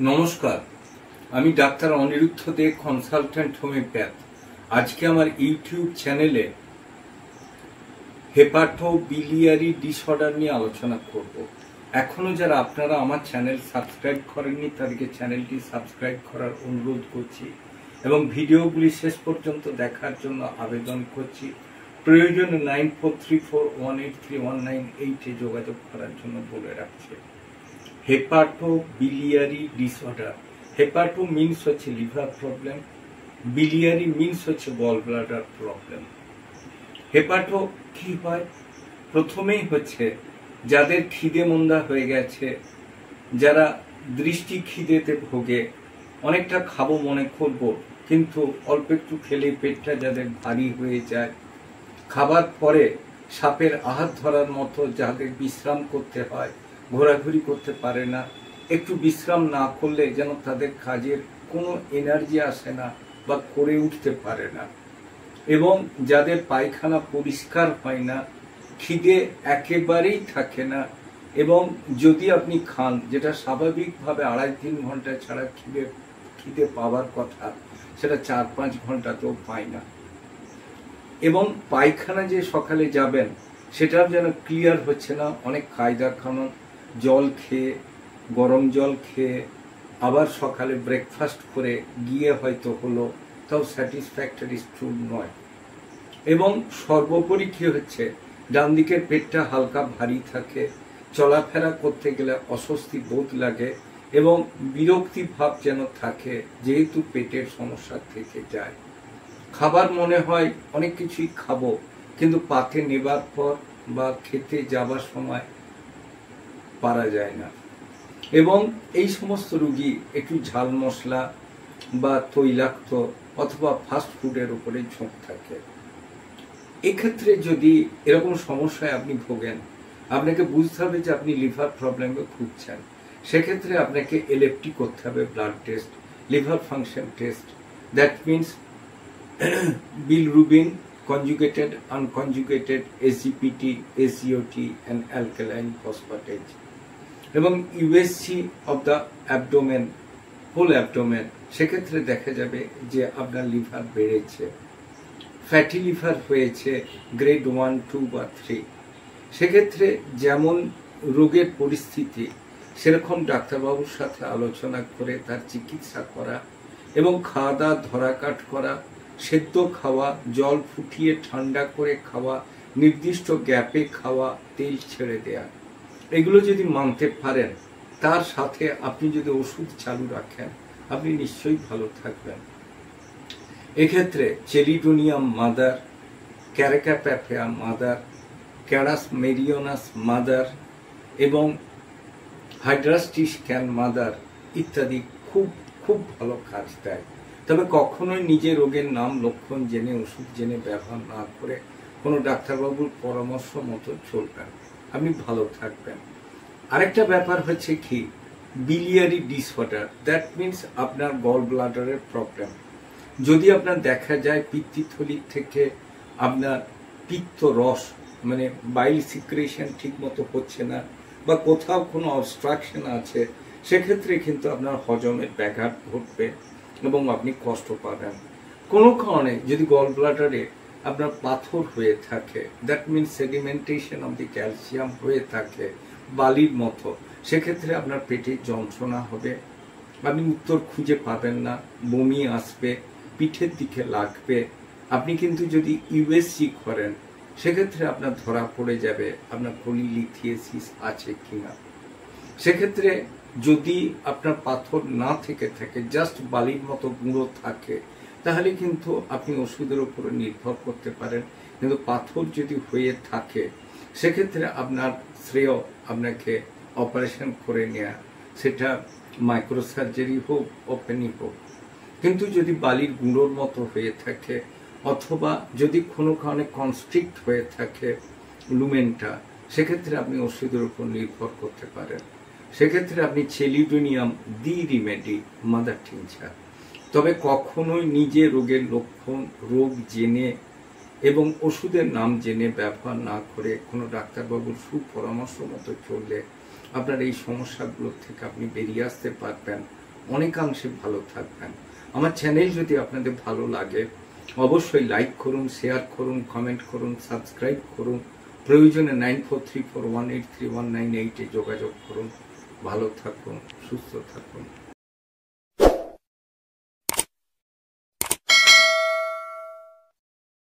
নমস্কার, আমি ডাক্তার অনিরুদ্ধ দে, consultant homeopath. আজকে আমার ইউটিউব চ্যানেলে হেপাটোবিলিয়ারি ডিসঅর্ডার নিয়ে আলোচনা করব। এখনো যারা আপনারা আমার চ্যানেল সাবস্ক্রাইব করেননি তাদেরকে চ্যানেলটি সাবস্ক্রাইব করার অনুরোধ করছি এবং ভিডিওগুলি শেষ পর্যন্ত দেখার জন্য আবেদন করছি। প্রয়োজনে 9434183198 যোগাযোগ করার জন্য বলে রাখছে। Hepatobiliary disorder. হেপাটো মিনস হচ্ছে লিভার প্রবলেম, বিলিয়ারি মিনস হচ্ছে গল ব্লাডার প্রবলেম। হেপাটো কি হয়? প্রথমেই হচ্ছে যাদের খিদে মন্দা হয়ে গেছে, যারা দৃষ্টি খিদেতে ভোগে, অনেকটা খাবো মনে করবো কিন্তু অল্প একটু খেলে পেটটা যাদের ভারী হয়ে যায়, খাবার পরে সাপের আহাত ধরার মতো যাদের বিশ্রাম করতে হয়, ঘোরাঘুরি করতে পারে না, একটু বিশ্রাম না করলে যেন তাদের কাজের কোনো এনার্জি আসে না বা করে উঠতে পারে না, এবং যাদের পায়খানা পরিষ্কার হয় না, খিদে একেবারেই থাকে না, এবং যদি আপনি খান যেটা স্বাভাবিকভাবে 2.5-3 ঘন্টা ছাড়া খিদে পাওয়ার কথা, সেটা 4-5 ঘন্টাতেও পায় না, এবং পায়খানা যে সকালে যাবেন সেটাও যেন ক্লিয়ার হচ্ছে না। অনেক কায়দা কানুন, জল খেয়ে, গরম জল খেয়ে, আবার সকালে ব্রেকফাস্ট করে গিয়ে হয়তো হলো, তাও স্যাটিসফ্যাক্টরি ফুড নয়। এবং সর্বোপরি কি হচ্ছে, ডান দিকের পেটটা হালকা ভারী থাকে, চলাফেরা করতে গেলে অস্বস্তি বোধ লাগে এবং বিরক্তি ভাব যেন থাকে, যেহেতু পেটের সমস্যা থেকে যায়। খাবার মনে হয় অনেক কিছুই খাবো, কিন্তু পাতে নেবার পর বা খেতে যাবার সময় পারা যায় না। এবং এই সমস্ত রোগী একটু ঝাল মশলা বা তৈলাক্ত অথবা ফাস্ট ফুডের উপরে ঝোঁক থাকে। এক্ষেত্রে যদি এরকম সমস্যায় আপনি ভোগেন, আপনাকে বুঝতে হবে যে আপনি লিভার প্রবলেমে ভুগছেন। সেক্ষেত্রে আপনাকে এলএফটি করতে হবে, blood test, liver function test. That means bilirubin, conjugated, unconjugated, SGPT, SGOT and alkaline phosphatase, এবং USG of the abdomen, whole abdomen. সেক্ষেত্রে দেখা যাবে যে আপনার লিভার বেড়েছে, ফ্যাটি লিভার হয়েছে গ্রেড 1, 2 বা 3। সেক্ষেত্রে যেমন রোগের পরিস্থিতি সেরকম ডাক্তারবাবুর সাথে আলোচনা করে তার চিকিৎসা করা এবং খাওয়া দাওয়া ধরাকাট করা, সেদ্ধ খাওয়া, জল ফুটিয়ে ঠান্ডা করে খাওয়া, নির্দিষ্ট গ্যাপে খাওয়া, তেল ছেড়ে দেয়া, এগুলো যদি মানতে পারেন, তার সাথে আপনি যদি ওষুধ চালু রাখেন, আপনি নিশ্চয়ই ভালো থাকবেন। এক্ষেত্রে চেলিডোনিয়াম মাদার, ক্যারাকাপ্যাফিয়া মাদার, ক্যারাস মেরিওনাস মাদার এবং হাইড্রাস্টিস ক্যান মাদার ইত্যাদি খুব খুব ভালো কাজ দেয়। তবে কখনোই নিজের রোগের নাম, লক্ষণ জেনে, ওষুধ জেনে ব্যবহার না করে কোনো ডাক্তারবাবুর পরামর্শ মতো চলবেন, আপনি ভালো থাকবেন। আরেকটা ব্যাপার হচ্ছে কি, বিলিয়ারি ডিসঅর্ডার। দ্যাট মিনস আপনার গল ব্লাডারের প্রবলেম। যদি আপনার দেখা যায় পিত্তথলি থেকে আপনার পিত্ত রস মানে বাইল সিক্রেশন ঠিক মতো হচ্ছে না বা কোথাও কোনো অবস্ট্রাকশন আছে, সেক্ষেত্রে কিন্তু আপনার হজমের ব্যাঘাত ঘটবে এবং আপনি কষ্ট পাবেন। কোনো কারণে যদি গল ব্লাডারে আপনার পাথর হয়ে থাকে, that means sedimentation of the calcium হয়ে থাকে বালির মতো, সেক্ষেত্রে আপনার পেটে যন্ত্রণা হবে, আপনি উত্তর খুঁজে পাবেন না, বমি আসবে, পিঠের দিকে লাগবে। আপনি কিন্তু যদি ইউএসজি করেন, সেক্ষেত্রে আপনার ধরা পড়ে যাবে আপনার পলিলিথিয়াসিস আছে কিনা। সেক্ষেত্রে যদি আপনার পাথর না থেকে থাকে, জাস্ট বালির মতো গুঁড়ো থাকে, তাহলে কিন্তু আপনি ওষুধের উপরে নির্ভর করতে পারেন। কিন্তু পাথর যদি হয়ে থাকে, সেক্ষেত্রে আপনার শ্রেয় আপনাকে অপারেশন করে নেওয়া, সেটা মাইক্রোসার্জারি হোক, ওপেনই হোক। কিন্তু যদি বালির গুঁড়োর মতো হয়ে থাকে অথবা যদি কোনো কারণে কনস্ট্রিক্ট হয়ে থাকে লুমেনটা, সেক্ষেত্রে আপনি ওষুধের উপর নির্ভর করতে পারেন। সেক্ষেত্রে আপনি চেলিডোনিয়াম দি রিমেডি মাদার টিনচার। তবে কখনোই নিজে রোগের লক্ষণ, রোগ জেনে এবং ওষুধের নাম জেনে ব্যবহার না করে কোনো ডাক্তারবাবুর সুপরামর্শ মতো চললে আপনার এই সমস্যাগুলো থেকে আপনি বেরিয়ে আসতে পারবেন অনেকাংশে ভালো থাকবেন। আমার চ্যানেল যদি আপনাদের ভালো লাগে অবশ্যই লাইক করুন, শেয়ার করুন, কমেন্ট করুন, সাবস্ক্রাইব করুন। প্রয়োজনে 9434183198 যোগাযোগ করুন। ভালো থাকুন, সুস্থ থাকুন।